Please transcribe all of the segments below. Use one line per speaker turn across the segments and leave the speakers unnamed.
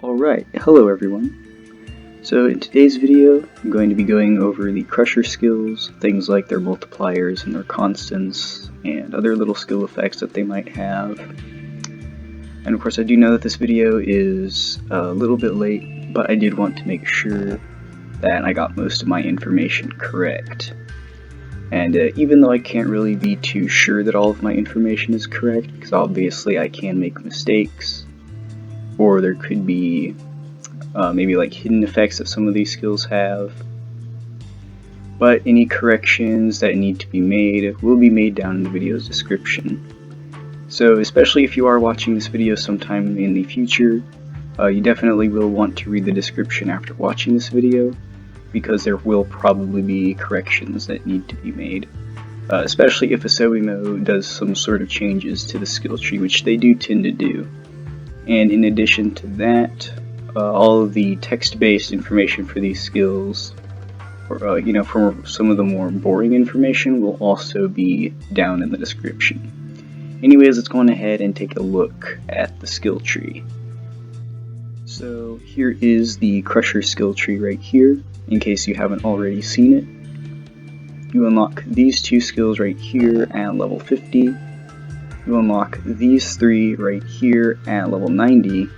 Alright, hello everyone. So in today's video, I'm going to be going over the Crusher skills, things like their multipliers and their constants, and other little skill effects that they might have. And of course I do know that this video is a little bit late, but I did want to make sure that I got most of my information correct. And even though I can't really be too sure that all of my information is correct, because obviously I can make mistakes, or there could be maybe like hidden effects that some of these skills have. But any corrections that need to be made will be made down in the video's description. So especially if you are watching this video sometime in the future, you definitely will want to read the description after watching this video, because there will probably be corrections that need to be made. Especially if Asobimo does some sort of changes to the skill tree, which they do tend to do. And in addition to that, all of the text-based information for these skills, or for some of the more boring information, will also be down in the description. Anyways, let's go on ahead and take a look at the skill tree. So here is the Crusher skill tree right here, in case you haven't already seen it. You unlock these two skills right here at level 50. You unlock these three right here at level 90,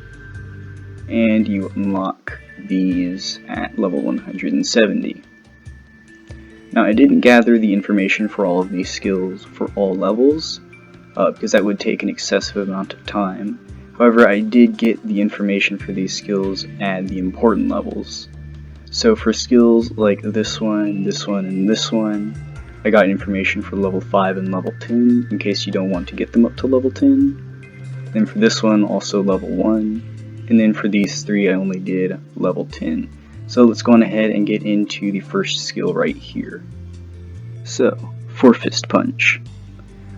and you unlock these at level 170. Now I didn't gather the information for all of these skills for all levels, because that would take an excessive amount of time. However, I did get the information for these skills at the important levels. So for skills like this one, and this one, I got information for level 5 and level 10, in case you don't want to get them up to level 10. Then for this one, also level 1. And then for these three, I only did level 10. So let's go on ahead and get into the first skill right here. So, Forefist Punch.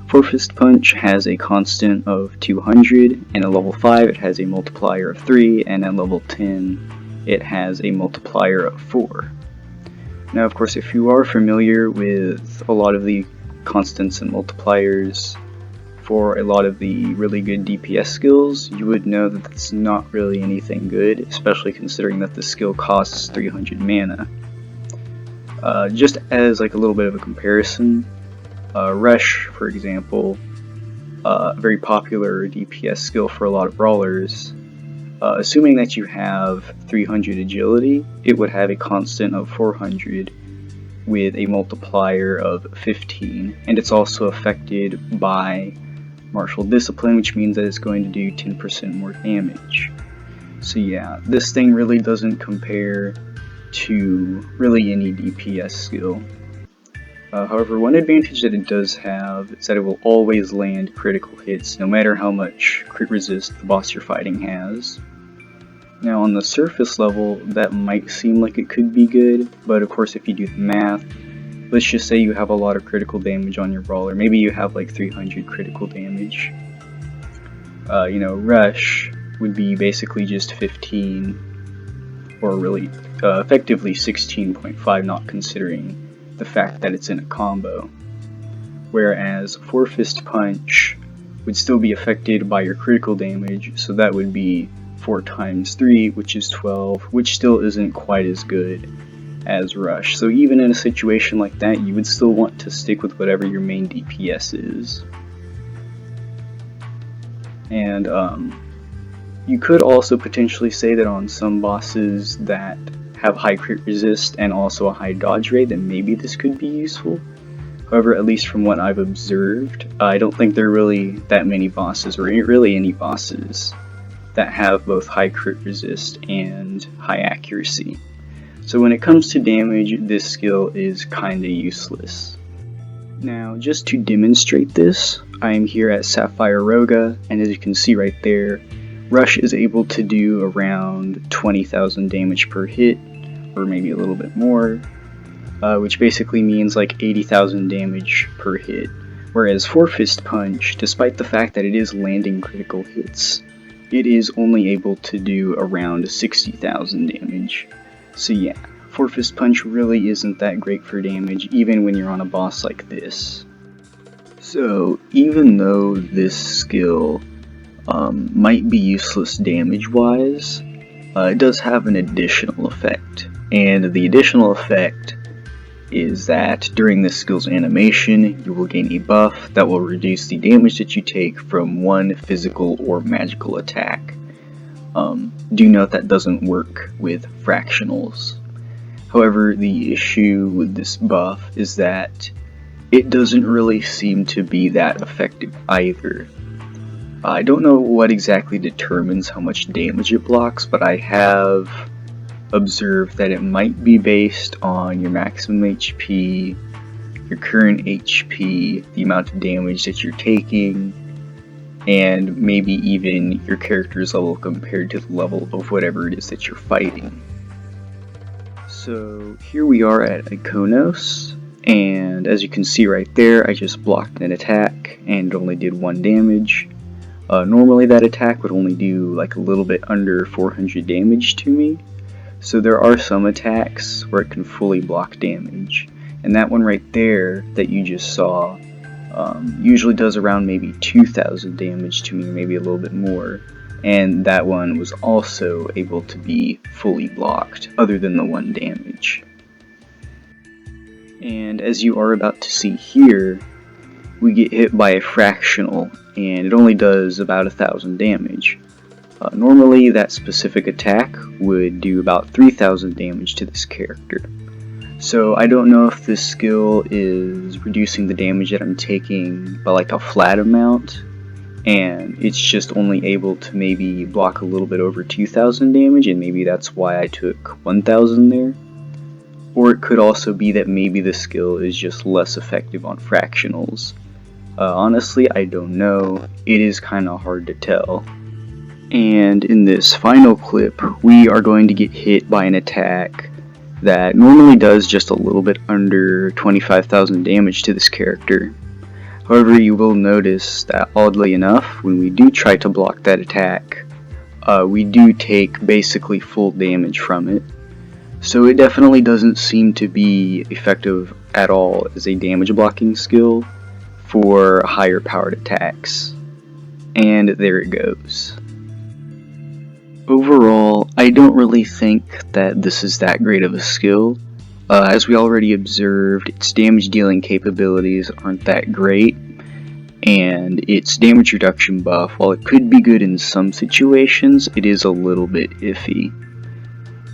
Forefist Punch has a constant of 200, and at level 5 it has a multiplier of 3, and at level 10 it has a multiplier of 4. Now, of course, if you are familiar with a lot of the constants and multipliers for a lot of the really good DPS skills, you would know that that's not really anything good, especially considering that the skill costs 300 mana. Just as like a little bit of a comparison, Rush, for example, a very popular DPS skill for a lot of brawlers, assuming that you have 300 agility, it would have a constant of 400 with a multiplier of 15, and it's also affected by martial discipline, which means that it's going to do 10% more damage. So yeah, this thing really doesn't compare to really any DPS skill. However, one advantage that it does have is that it will always land critical hits, no matter how much crit resist the boss you're fighting has. Now on the surface level, that might seem like it could be good, but of course if you do the math, let's just say you have a lot of critical damage on your brawler. Maybe you have like 300 critical damage. Rush would be basically just 15, or really effectively 16.5, not considering the fact that it's in a combo. Whereas Forefist Punch would still be affected by your critical damage, so that would be 4 times 3, which is 12, which still isn't quite as good as Rush. So even in a situation like that, you would still want to stick with whatever your main DPS is. And you could also potentially say that on some bosses that have high crit resist and also a high dodge rate, then maybe this could be useful. However, at least from what I've observed, I don't think there are really that many bosses, or really any bosses, that have both high crit resist and high accuracy. So when it comes to damage, this skill is kinda useless. Now, just to demonstrate this, I am here at Sapphire Roga, and as you can see right there, Rush is able to do around 20,000 damage per hit, or maybe a little bit more, which basically means like 80,000 damage per hit. Whereas Forefist Punch, despite the fact that it is landing critical hits, it is only able to do around 60,000 damage. So yeah, Forefist Punch really isn't that great for damage, even when you're on a boss like this. So even though this skill might be useless damage-wise, it does have an additional effect, and the additional effect is that during this skill's animation, you will gain a buff that will reduce the damage that you take from one physical or magical attack. Do note that doesn't work with fractionals. However, the issue with this buff is that it doesn't really seem to be that effective either. I don't know what exactly determines how much damage it blocks, but I have observed that it might be based on your maximum HP, your current HP, the amount of damage that you're taking, and maybe even your character's level compared to the level of whatever it is that you're fighting. So here we are at Iconos, and as you can see right there, I just blocked an attack and it only did 1 damage. Normally that attack would only do like a little bit under 400 damage to me. So there are some attacks where it can fully block damage, and that one right there that you just saw usually does around maybe 2,000 damage to me, maybe a little bit more, and that one was also able to be fully blocked, other than the 1 damage. And as you are about to see here, we get hit by a fractional, and it only does about 1,000 damage. Normally that specific attack would do about 3,000 damage to this character. So I don't know if this skill is reducing the damage that I'm taking by like a flat amount, and it's just only able to maybe block a little bit over 2,000 damage, and maybe that's why I took 1,000 there. Or it could also be that maybe the skill is just less effective on fractionals. Honestly, I don't know. It is kind of hard to tell. And in this final clip, we are going to get hit by an attack that normally does just a little bit under 25,000 damage to this character. However, you will notice that oddly enough, when we do try to block that attack, we do take basically full damage from it. So it definitely doesn't seem to be effective at all as a damage blocking skill for higher powered attacks. And there it goes. Overall, I don't really think that this is that great of a skill. As we already observed, its damage dealing capabilities aren't that great, and its damage reduction buff, while it could be good in some situations, it is a little bit iffy.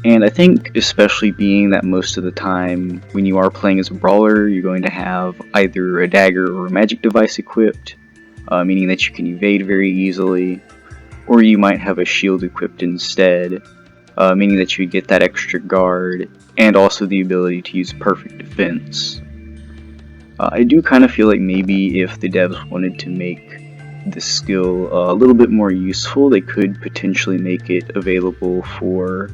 And I think especially being that most of the time when you are playing as a brawler, you're going to have either a dagger or a magic device equipped, meaning that you can evade very easily, or you might have a shield equipped instead, meaning that you get that extra guard, and also the ability to use perfect defense. I do kind of feel like maybe if the devs wanted to make this skill a little bit more useful, they could potentially make it available for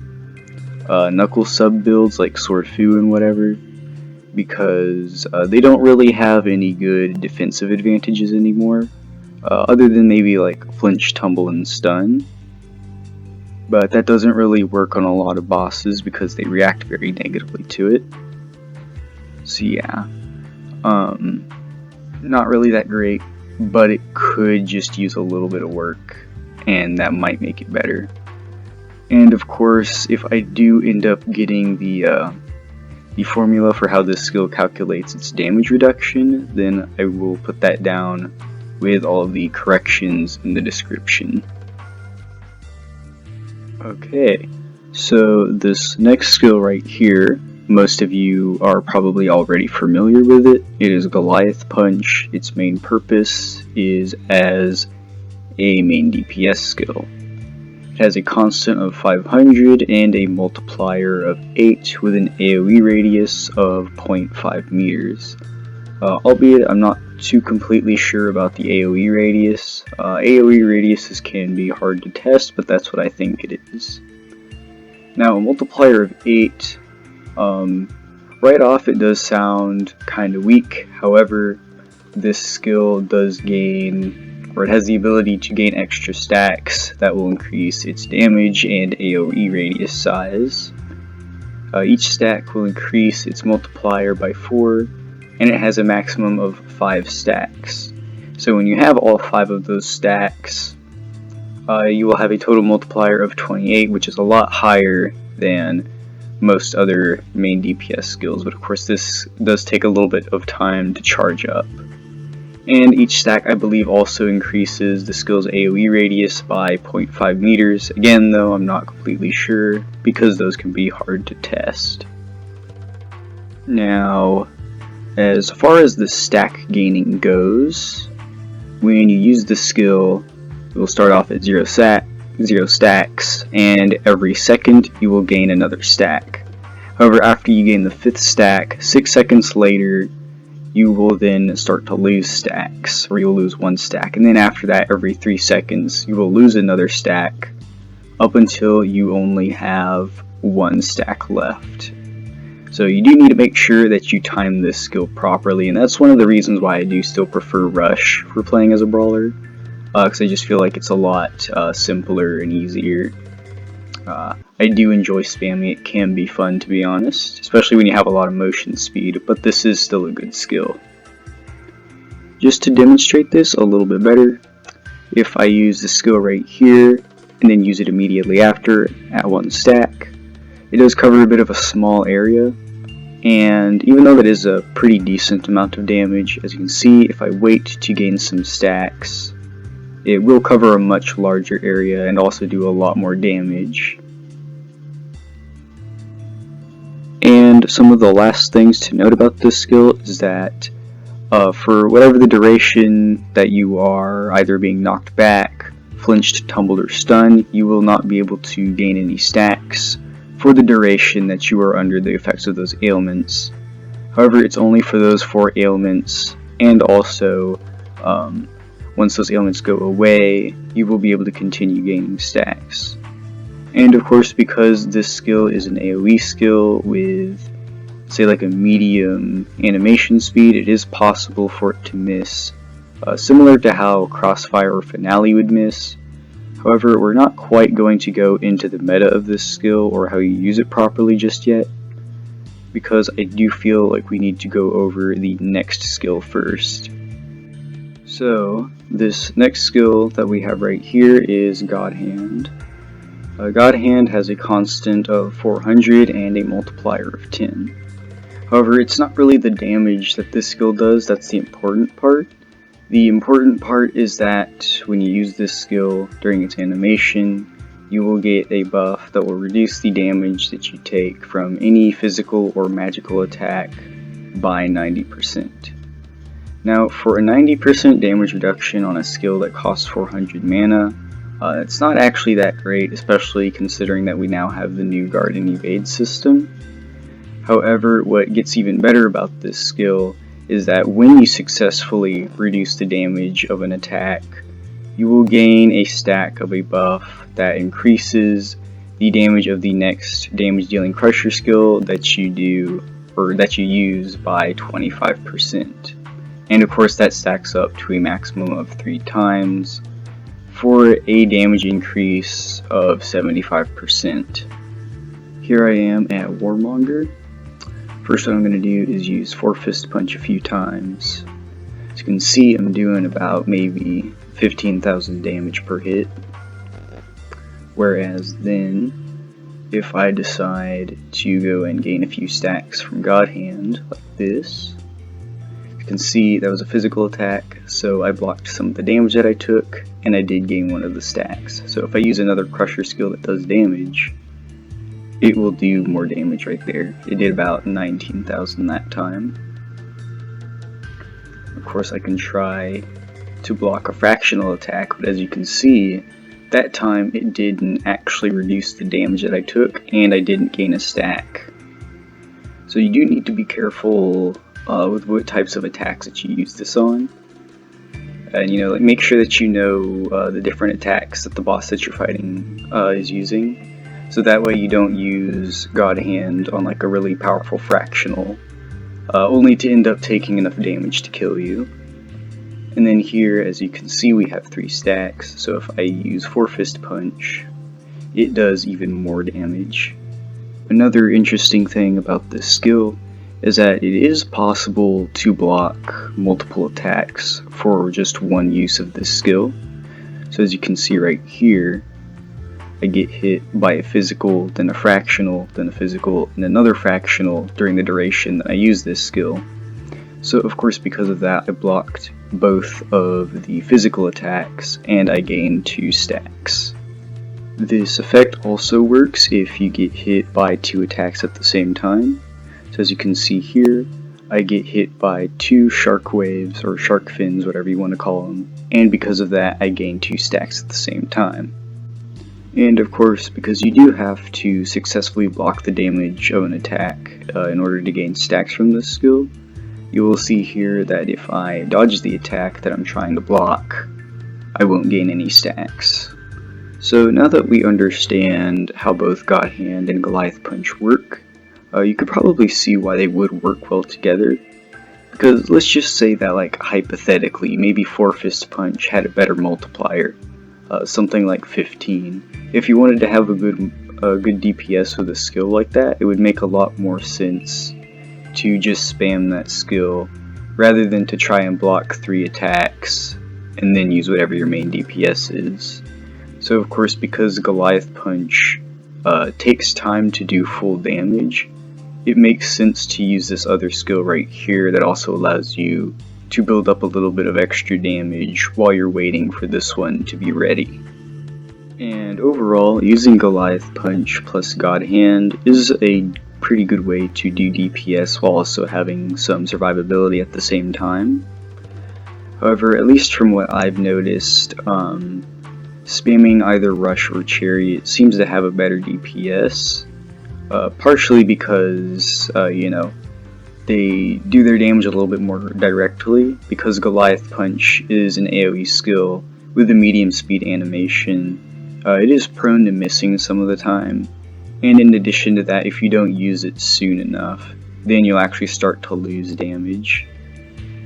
knuckle sub builds like Sword Fu and whatever, because they don't really have any good defensive advantages anymore. Other than maybe like flinch, tumble, and stun. But that doesn't really work on a lot of bosses because they react very negatively to it. So yeah, not really that great, but it could just use a little bit of work, and that might make it better. And of course, if I do end up getting the formula for how this skill calculates its damage reduction, then I will put that down with all of the corrections in the description. Okay, so this next skill right here, most of you are probably already familiar with it. It is Goliath Punch. Its main purpose is as a main DPS skill. It has a constant of 500 and a multiplier of 8 with an AoE radius of 0.5 meters. Albeit I'm not too completely sure about the AoE radius. AoE radiuses can be hard to test, but that's what I think it is. Now, a multiplier of 8, right off it does sound kind of weak. However, this skill does gain, or it has the ability to gain extra stacks that will increase its damage and AoE radius size. Each stack will increase its multiplier by 4, and it has a maximum of 5 stacks. So when you have all 5 of those stacks, you will have a total multiplier of 28, which is a lot higher than most other main DPS skills, but of course this does take a little bit of time to charge up. And each stack, I believe, also increases the skill's AoE radius by 0.5 meters. Again, though, I'm not completely sure, because those can be hard to test. Now, as far as the stack gaining goes, when you use the skill, it will start off at 0 stacks, and every second you will gain another stack. However, after you gain the 5th stack, 6 seconds later, you will then start to lose stacks, or you'll lose 1 stack, and then after that, every 3 seconds, you will lose another stack, up until you only have 1 stack left. So you do need to make sure that you time this skill properly, and that's one of the reasons why I do still prefer Rush for playing as a brawler, because I just feel like it's a lot simpler and easier. I do enjoy spamming. It can be fun, to be honest, especially when you have a lot of motion speed, but this is still a good skill. Just to demonstrate this a little bit better, if I use the skill right here and then use it immediately after at 1 stack, it does cover a bit of a small area, and even though that is a pretty decent amount of damage, as you can see, if I wait to gain some stacks, it will cover a much larger area and also do a lot more damage. And some of the last things to note about this skill is that for whatever the duration that you are either being knocked back, flinched, tumbled, or stunned, you will not be able to gain any stacks for the duration that you are under the effects of those ailments. However, it's only for those 4 ailments, and also once those ailments go away, you will be able to continue gaining stacks. And of course, because this skill is an AoE skill with, say, like a medium animation speed, it is possible for it to miss, similar to how Crossfire or Finale would miss. However, we're not quite going to go into the meta of this skill or how you use it properly just yet, because I do feel like we need to go over the next skill first. So, this next skill that we have right here is God Hand. God Hand has a constant of 400 and a multiplier of 10. However, it's not really the damage that this skill does that's the important part. The important part is that when you use this skill during its animation, you will get a buff that will reduce the damage that you take from any physical or magical attack by 90%. Now, for a 90% damage reduction on a skill that costs 400 mana, it's not actually that great, especially considering that we now have the new guard and evade system. However, what gets even better about this skill is that when you successfully reduce the damage of an attack, you will gain a stack of a buff that increases the damage of the next damage dealing crusher skill that you do, or that you use, by 25%. And of course that stacks up to a maximum of 3 times for a damage increase of 75%. Here I am at Warmonger. First what I'm going to do is use Forefist Punch a few times. As you can see, I'm doing about maybe 15,000 damage per hit. Whereas then, if I decide to go and gain a few stacks from God Hand, like this, you can see that was a physical attack, so I blocked some of the damage that I took, and I did gain one of the stacks. So if I use another crusher skill that does damage, it will do more damage right there. It did about 19,000 that time. Of course, I can try to block a fractional attack, but as you can see, that time it didn't actually reduce the damage that I took, and I didn't gain a stack. So you do need to be careful with what types of attacks that you use this on. And like make sure that you know the different attacks that the boss that you're fighting is using, so that way you don't use God Hand on like a really powerful fractional, only to end up taking enough damage to kill you. And then here, as you can see, we have 3 stacks, so if I use Forefist Punch, it does even more damage. Another interesting thing about this skill is that it is possible to block multiple attacks for just one use of this skill. So as you can see right here, I get hit by a physical, then a fractional, then a physical, and another fractional during the duration that I use this skill. So of course, because of that, I blocked both of the physical attacks and I gained 2 stacks. This effect also works if you get hit by 2 attacks at the same time. So as you can see here, I get hit by 2 shark waves, or shark fins, whatever you want to call them, and because of that I gain 2 stacks at the same time. And of course, because you do have to successfully block the damage of an attack in order to gain stacks from this skill, you will see here that if I dodge the attack that I'm trying to block, I won't gain any stacks. So now that we understand how both God Hand and Goliath Punch work, you could probably see why they would work well together. Because let's just say that, like, hypothetically, maybe Forefist Punch had a better multiplier, something like 15. If you wanted to have a good DPS with a skill like that, it would make a lot more sense to just spam that skill rather than to try and block 3 attacks and then use whatever your main DPS is. So of course, because Goliath Punch takes time to do full damage, it makes sense to use this other skill right here that also allows you to build up a little bit of extra damage while you're waiting for this one to be ready. And overall, using Goliath Punch plus God Hand is a pretty good way to do DPS while also having some survivability at the same time. However, at least from what I've noticed, spamming either Rush or Chariot seems to have a better DPS, partially because, they do their damage a little bit more directly, because Goliath Punch is an AoE skill with a medium speed animation. It is prone to missing some of the time, and in addition to that, if you don't use it soon enough, then you'll actually start to lose damage.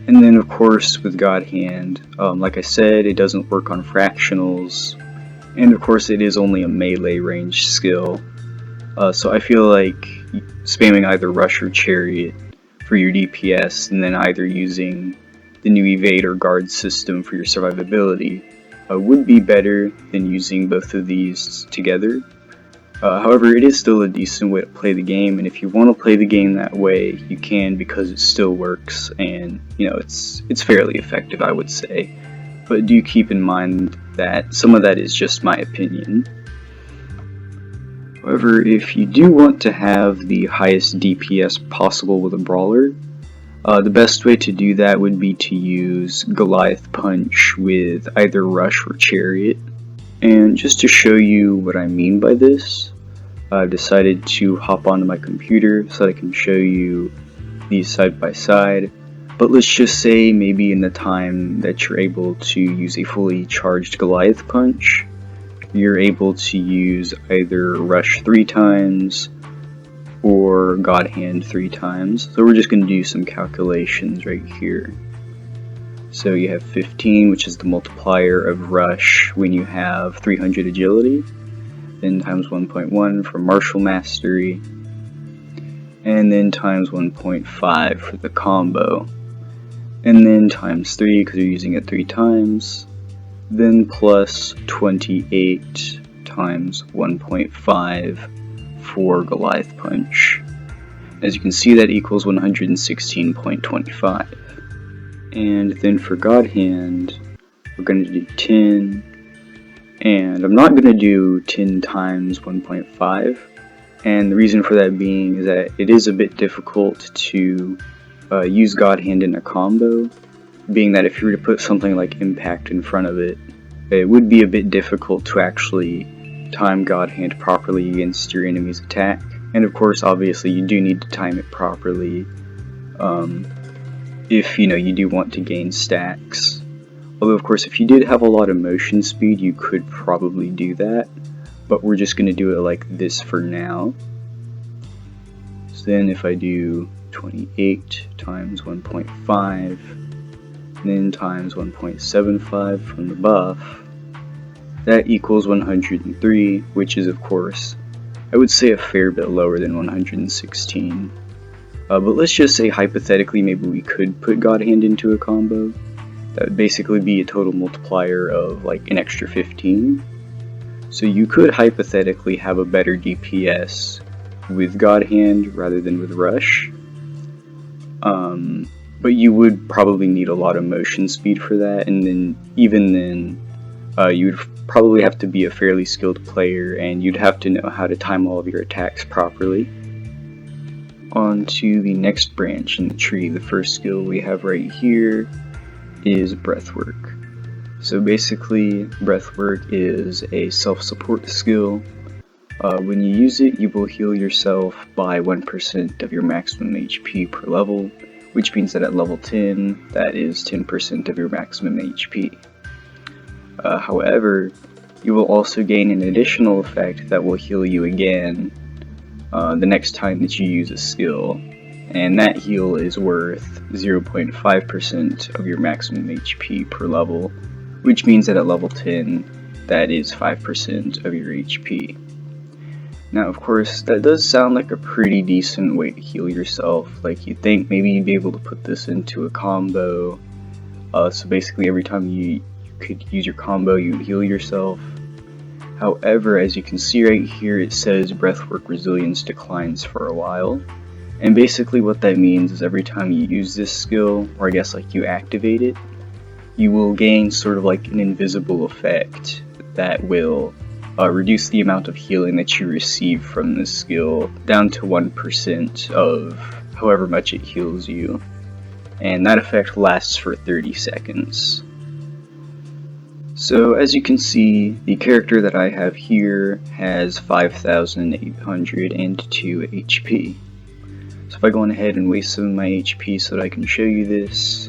And then of course with God Hand, like I said, it doesn't work on fractionals, and of course it is only a melee range skill, so I feel like spamming either Rush or Chariot for your DPS, and then either using the new Evade or Guard system for your survivability would be better than using both of these together. However, it is still a decent way to play the game, and if you want to play the game that way, you can, because it still works, and it's fairly effective, I would say. But do keep in mind that some of that is just my opinion. However, if you do want to have the highest DPS possible with a brawler, the best way to do that would be to use Goliath Punch with either Rush or Chariot. And just to show you what I mean by this, I've decided to hop onto my computer so that I can show you these side by side. But let's just say maybe in the time that you're able to use a fully charged Goliath Punch, you're able to use either Rush 3 times or God Hand 3 times. So we're just going to do some calculations right here. So you have 15, which is the multiplier of Rush when you have 300 agility, then times 1.1 for martial mastery, and then times 1.5 for the combo, and then times 3 because you're using it 3 times, then plus 28 times 1.5 for Goliath Punch. As you can see, that equals 116.25. And then for God Hand, we're going to do 10, and I'm not going to do 10 times 1.5, and the reason for that being is that it is a bit difficult to use God Hand in a combo, being that if you were to put something like Impact in front of it, it would be a bit difficult to actually time God Hand properly against your enemy's attack. And of course, obviously, you do need to time it properly if you do want to gain stacks. Although of course, if you did have a lot of motion speed, you could probably do that, but we're just going to do it like this for now. So then if I do 28 times 1.5, then times 1.75 from the buff, that equals 103, which is of course, I would say a fair bit lower than 116. But let's just say hypothetically maybe we could put God Hand into a combo. That would basically be a total multiplier of like an extra 15. So you could hypothetically have a better DPS with God Hand rather than with Rush. But you would probably need a lot of motion speed for that, and then even then, you'd probably have to be a fairly skilled player, and you'd have to know how to time all of your attacks properly. On to the next branch in the tree. The first skill we have right here is Breathwork. So basically, Breathwork is a self-support skill. When you use it, you will heal yourself by 1% of your maximum HP per level, which means that at level 10, that is 10% of your maximum HP. However, you will also gain an additional effect that will heal you again the next time that you use a skill, and that heal is worth 0.5% of your maximum HP per level, which means that at level 10, that is 5% of your HP. Now, of course, that does sound like a pretty decent way to heal yourself. Like, you'd think maybe you'd be able to put this into a combo. So basically every time you could use your combo, you heal yourself. However, as you can see right here, it says Breathwork resilience declines for a while. And basically what that means is every time you use this skill, or I guess like you activate it, you will gain sort of like an invisible effect that will reduce the amount of healing that you receive from this skill down to 1% of however much it heals you. And that effect lasts for 30 seconds. So as you can see, the character that I have here has 5,802 HP. So if I go on ahead and waste some of my HP so that I can show you this,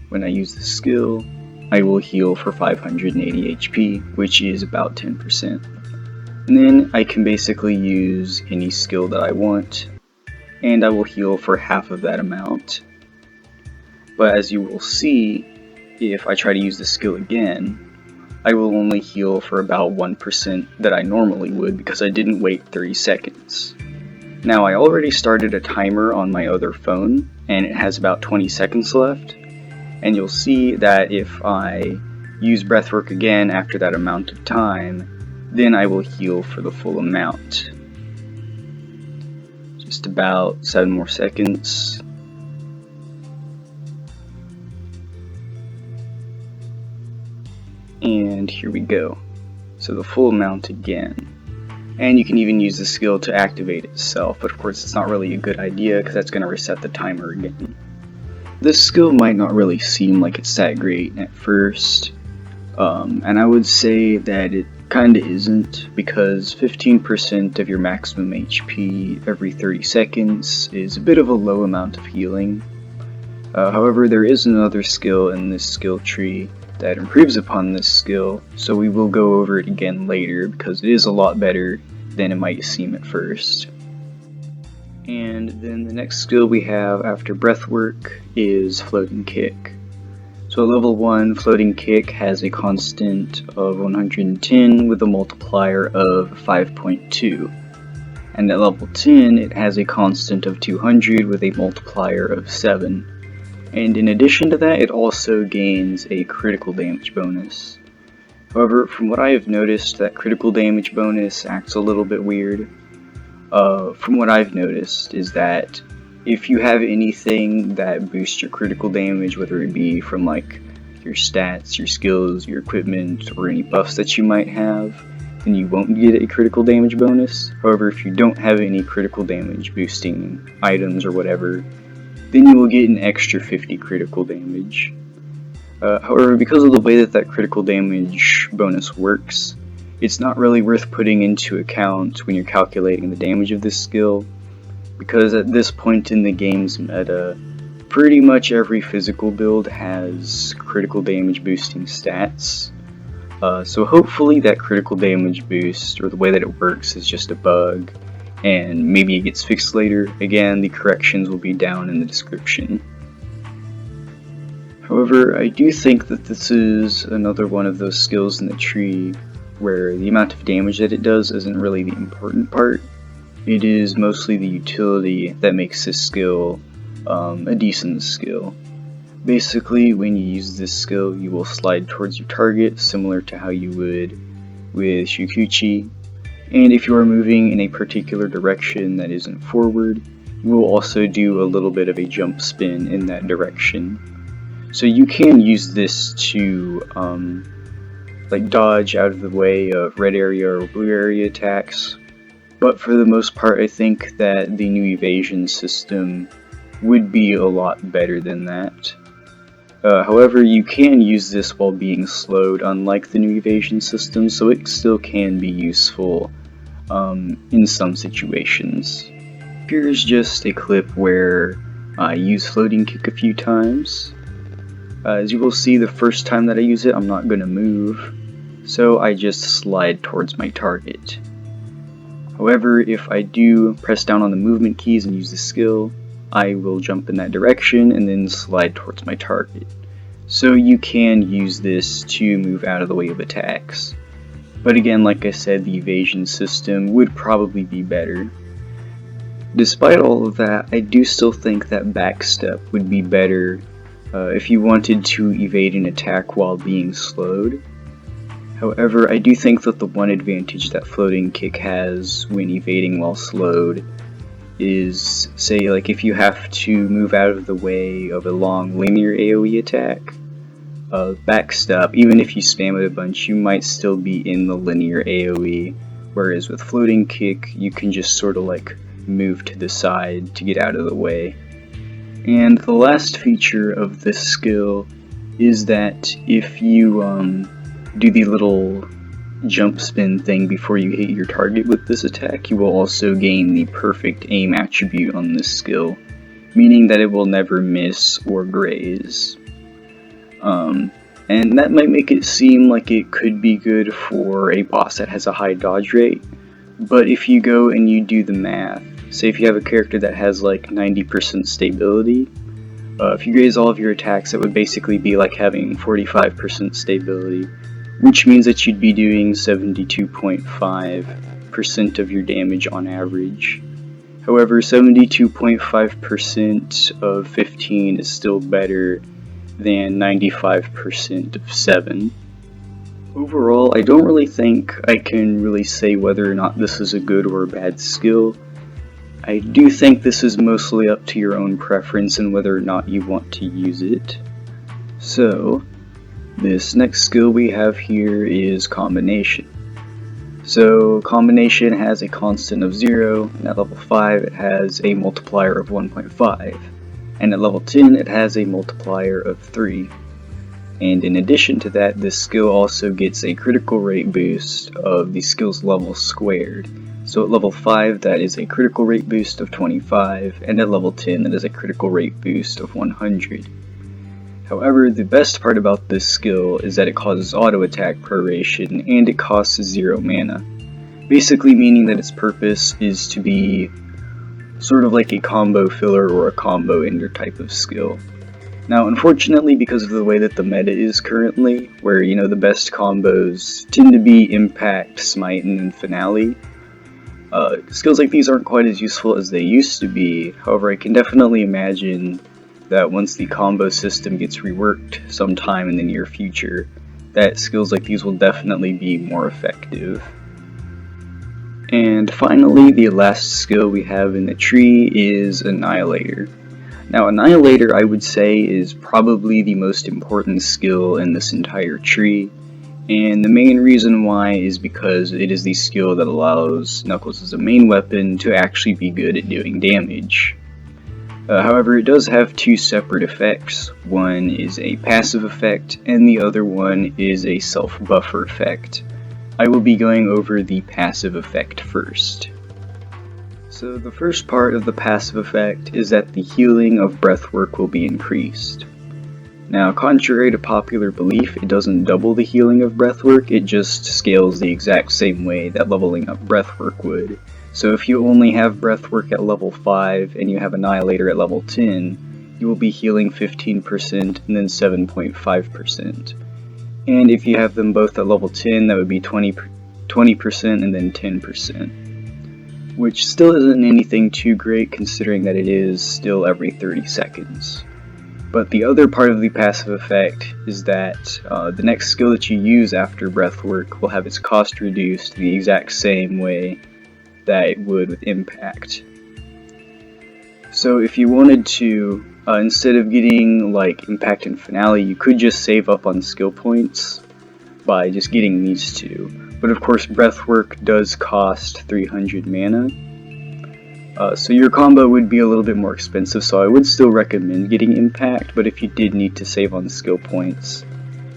when I use the skill, I will heal for 580 HP, which is about 10%. And then I can basically use any skill that I want, and I will heal for half of that amount. But as you will see, if I try to use the skill again, I will only heal for about 1% that I normally would because I didn't wait 30 seconds. Now, I already started a timer on my other phone, and it has about 20 seconds left. And you'll see that if I use Breathwork again after that amount of time, then I will heal for the full amount. Just about 7 more seconds. And here we go. So the full amount again. And you can even use the skill to activate itself, but of course it's not really a good idea because that's going to reset the timer again. This skill might not really seem like it's that great at first, and I would say that it kinda isn't, because 15% of your maximum HP every 30 seconds is a bit of a low amount of healing. However, there is another skill in this skill tree that improves upon this skill, so we will go over it again later because it is a lot better than it might seem at first. And then the next skill we have after Breathwork is Floating Kick. So level 1, Floating Kick has a constant of 110 with a multiplier of 5.2. And at level 10, it has a constant of 200 with a multiplier of 7. And in addition to that, it also gains a critical damage bonus. However, from what I have noticed, that critical damage bonus acts a little bit weird. From what I've noticed is that if you have anything that boosts your critical damage, whether it be from like your stats, your skills, your equipment, or any buffs that you might have, then you won't get a critical damage bonus. However, if you don't have any critical damage boosting items or whatever, then you will get an extra 50 critical damage. However, because of the way that critical damage bonus works, it's not really worth putting into account when you're calculating the damage of this skill, because at this point in the game's meta, pretty much every physical build has critical damage boosting stats. So hopefully that critical damage boost, or the way that it works, is just a bug, and maybe it gets fixed later. Again, the corrections will be down in the description. However, I do think that this is another one of those skills in the tree where the amount of damage that it does isn't really the important part. It is mostly the utility that makes this skill a decent skill. Basically, when you use this skill, you will slide towards your target, similar to how you would with Shukuchi. And if you are moving in a particular direction that isn't forward, you will also do a little bit of a jump spin in that direction. So you can use this to like dodge out of the way of red area or blue area attacks. But for the most part, I think that the new evasion system would be a lot better than that. However, you can use this while being slowed, unlike the new evasion system, so it still can be useful in some situations. Here's just a clip where I use floating kick a few times. As you will see, the first time that I use it, I'm not going to move, so I just slide towards my target. However, if I do press down on the movement keys and use the skill, I will jump in that direction and then slide towards my target. So you can use this to move out of the way of attacks. But again, like I said, the evasion system would probably be better. Despite all of that, I do still think that backstep would be better if you wanted to evade an attack while being slowed. However, I do think that the one advantage that floating kick has when evading while slowed is, say, like if you have to move out of the way of a long linear AoE attack, backstep, even if you spam it a bunch, you might still be in the linear AoE, whereas with floating kick, you can just sort of like move to the side to get out of the way. And the last feature of this skill is that if you do the little jump spin thing before you hit your target with this attack, you will also gain the perfect aim attribute on this skill, meaning that it will never miss or graze. And that might make it seem like it could be good for a boss that has a high dodge rate, but if you go and you do the math, say if you have a character that has like 90% stability, if you graze all of your attacks, it would basically be like having 45% stability, which means that you'd be doing 72.5% of your damage on average. However, 72.5% of 15 is still better than 95% of 7. Overall, I don't really think I can really say whether or not this is a good or a bad skill. I do think this is mostly up to your own preference and whether or not you want to use it. So, this next skill we have here is Combination. So, Combination has a constant of 0, and at level 5 it has a multiplier of 1.5, and at level 10 it has a multiplier of 3. And in addition to that, this skill also gets a critical rate boost of the skill's level squared. So at level 5 that is a critical rate boost of 25, and at level 10 that is a critical rate boost of 100. However, the best part about this skill is that it causes auto attack proration and it costs 0 mana. Basically meaning that its purpose is to be sort of like a combo filler or a combo ender type of skill. Now unfortunately, because of the way that the meta is currently, where the best combos tend to be Impact, Smite, and then Finale, skills like these aren't quite as useful as they used to be. However, I can definitely imagine that once the combo system gets reworked sometime in the near future, that skills like these will definitely be more effective. And finally, the last skill we have in the tree is Annihilator. Now Annihilator, I would say, is probably the most important skill in this entire tree, and the main reason why is because it is the skill that allows Knuckles as a main weapon to actually be good at doing damage. However, it does have two separate effects. One is a passive effect, and the other one is a self-buffer effect. I will be going over the passive effect first. So the first part of the passive effect is that the healing of breathwork will be increased. Now, contrary to popular belief, it doesn't double the healing of breathwork, it just scales the exact same way that leveling up breathwork would. So if you only have breathwork at level 5 and you have Annihilator at level 10, you will be healing 15% and then 7.5%. And if you have them both at level 10, that would be 20% and then 10%. Which still isn't anything too great considering that it is still every 30 seconds. But the other part of the passive effect is that the next skill that you use after Breathwork will have its cost reduced the exact same way that it would with Impact. So if you wanted to, instead of getting like Impact and Finale, you could just save up on skill points by just getting these two. But of course Breathwork does cost 300 mana. So your combo would be a little bit more expensive, so I would still recommend getting Impact, but if you did need to save on skill points,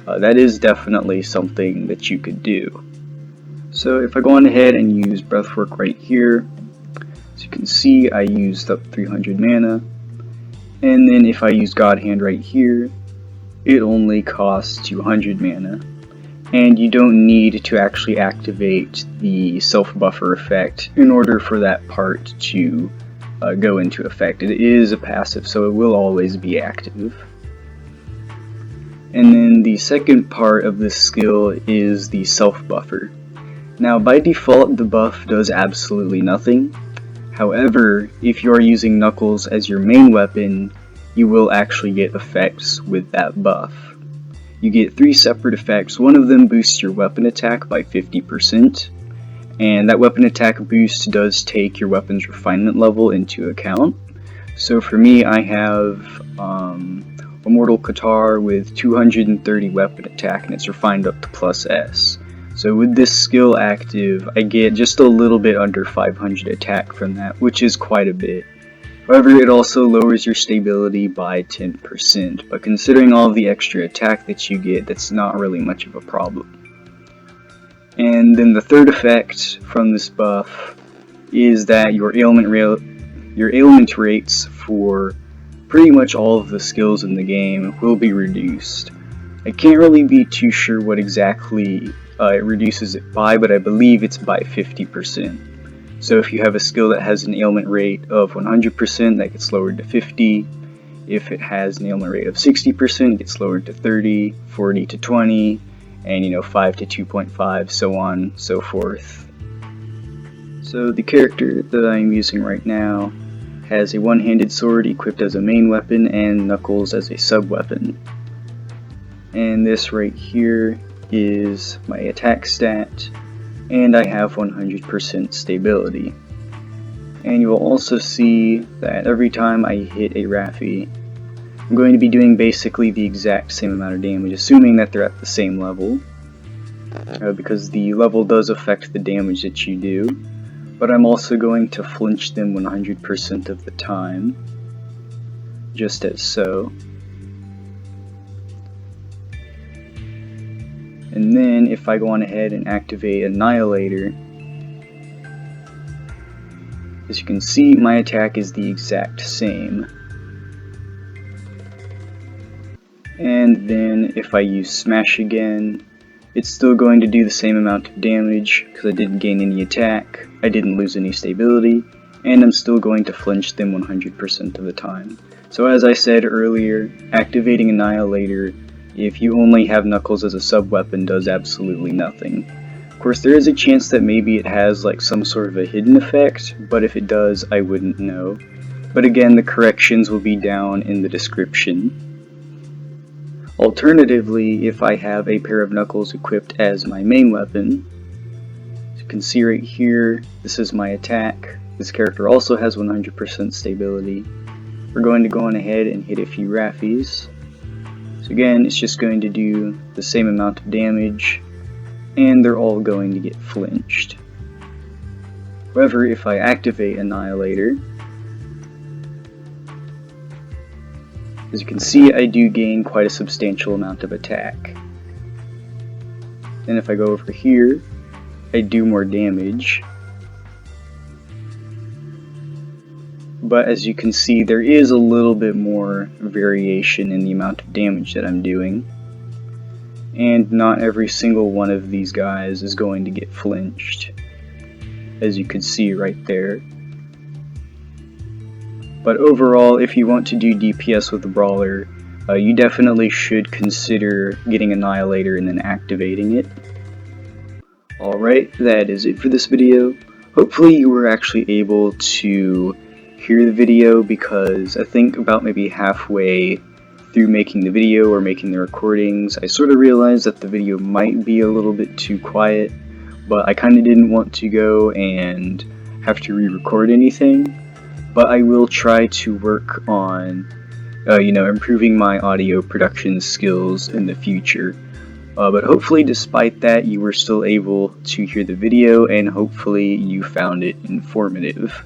that is definitely something that you could do. So if I go on ahead and use Breathwork right here, as you can see I used up 300 mana, and then if I use God Hand right here, it only costs 200 mana. And you don't need to actually activate the self-buffer effect in order for that part to go into effect. It is a passive, so it will always be active. And then the second part of this skill is the self-buffer. Now by default the buff does absolutely nothing. However, if you are using Knuckles as your main weapon, you will actually get effects with that buff. You get 3 separate effects. One of them boosts your weapon attack by 50%, and that weapon attack boost does take your weapon's refinement level into account. So for me, I have Immortal Qatar with 230 weapon attack, and it's refined up to +S. So with this skill active, I get just a little bit under 500 attack from that, which is quite a bit. However, it also lowers your stability by 10%, but considering all of the extra attack that you get, that's not really much of a problem. And then the third effect from this buff is that your ailment rates for pretty much all of the skills in the game will be reduced. I can't really be too sure what exactly it reduces it by, but I believe it's by 50%. So if you have a skill that has an ailment rate of 100%, that gets lowered to 50. If it has an ailment rate of 60%, it gets lowered to 30, 40 to 20, and 5 to 2.5, so on, so forth. So the character that I'm using right now has a one-handed sword equipped as a main weapon and Knuckles as a sub-weapon. And this right here is my attack stat, and I have 100% stability. And you will also see that every time I hit a Raffi, I'm going to be doing basically the exact same amount of damage, assuming that they're at the same level, because the level does affect the damage that you do, but I'm also going to flinch them 100% of the time, just as so. And then if I go on ahead and activate Annihilator, as you can see, my attack is the exact same. And then if I use Smash again, it's still going to do the same amount of damage because I didn't gain any attack, I didn't lose any stability, and I'm still going to flinch them 100% of the time. So as I said earlier, activating Annihilator if you only have Knuckles as a sub-weapon does absolutely nothing. Of course, there is a chance that maybe it has like some sort of a hidden effect, but if it does, I wouldn't know. But again, the corrections will be down in the description. Alternatively, if I have a pair of Knuckles equipped as my main weapon, as you can see right here, this is my attack. This character also has 100% stability. We're going to go on ahead and hit a few Raffis. So again, it's just going to do the same amount of damage, and they're all going to get flinched. However, if I activate Annihilator, as you can see, I do gain quite a substantial amount of attack. And if I go over here, I do more damage. But as you can see, there is a little bit more variation in the amount of damage that I'm doing. And not every single one of these guys is going to get flinched, as you can see right there. But overall, if you want to do DPS with the Brawler, you definitely should consider getting Annihilator and then activating it. Alright, that is it for this video. Hopefully you were actually able to hear the video, because I think about maybe halfway through making the video or making the recordings, I sort of realized that the video might be a little bit too quiet, but I kind of didn't want to go and have to re-record anything. But I will try to work on, improving my audio production skills in the future. But hopefully, despite that, you were still able to hear the video, and hopefully you found it informative.